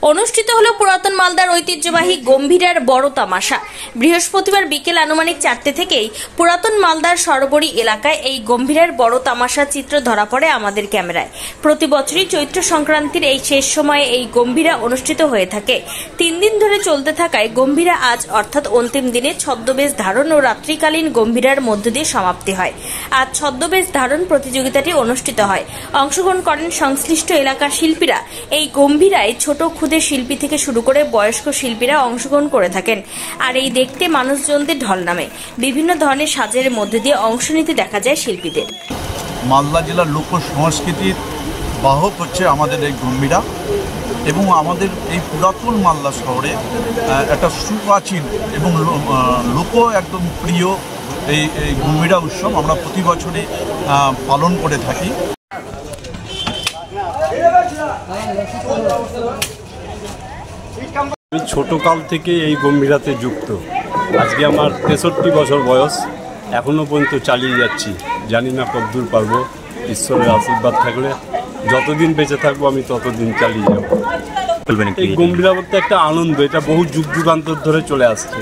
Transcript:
অনুষ্ঠিত হলো পুরাতন মালদার ঐতিহ্যবাহী গম্ভীরার বড় তামাশা। বৃহস্পতিবার বিকেল আনুমানিক 4টে থেকেই পুরাতন মালদার সরবরি এলাকায় এই গম্ভীরার বড় তামাশা চিত্র ধরা পড়ে আমাদের ক্যামেরায়। প্রতি বছরই চৈত্র সংক্রান্তির এই শেষ সময়ে এই গম্ভীরা অনুষ্ঠিত হয়ে থাকে। 3 দিন ধরে চলতে থাকায় গম্ভীরা আজ অর্থাৎ অন্তিম দিনে ছদ্মবেশ ধারণ ও রাত্রিকালীন গম্ভীরার মধ্য দিয়ে সমাপ্তি হয়। আজ ছদ্মবেশ ধারণ প্রতিযোগিতাটি অনুষ্ঠিত হয়। অংশগ্রহণ করেন সংশ্লিষ্ট এলাকার শিল্পীরা। এই গম্ভীরায় ছোট ক্ষুদে শিল্পী থেকে শুরু করে বয়স্ক শিল্পীরা অংশগ্রহণ করে থাকেন। আর এই দেখতে মানুষজনদের ঢল নামে। বিভিন্ন ধরনের সাজের মধ্যে দিয়ে অংশ নিতে দেখা যায় শিল্পীদের। মালদা জেলার লোক সংস্কৃতির বাহক হচ্ছে আমাদের এই গম্ভীরা, এবং আমাদের এই পুরাতন মালদা শহরে একটা সুপ্রাচীন এবং লোক একদম প্রিয় এই গম্ভীরা উৎসব আমরা প্রতি বছরই পালন করে থাকি। আমি ছোটকাল থেকে এই গম্ভীরাতে যুক্ত। আজকে আমার 63 বছর বয়স, এখনও পর্যন্ত চালিয়ে যাচ্ছি। জানি না কতদূর পারবো, ঈশ্বরের আশীর্বাদ থাকলে যতদিন বেঁচে থাকবো আমি ততদিন চালিয়ে যাবো। এই গম্ভীরা বলতে একটা আনন্দ, এটা বহু যুগ যুগান্তর ধরে চলে আসছে।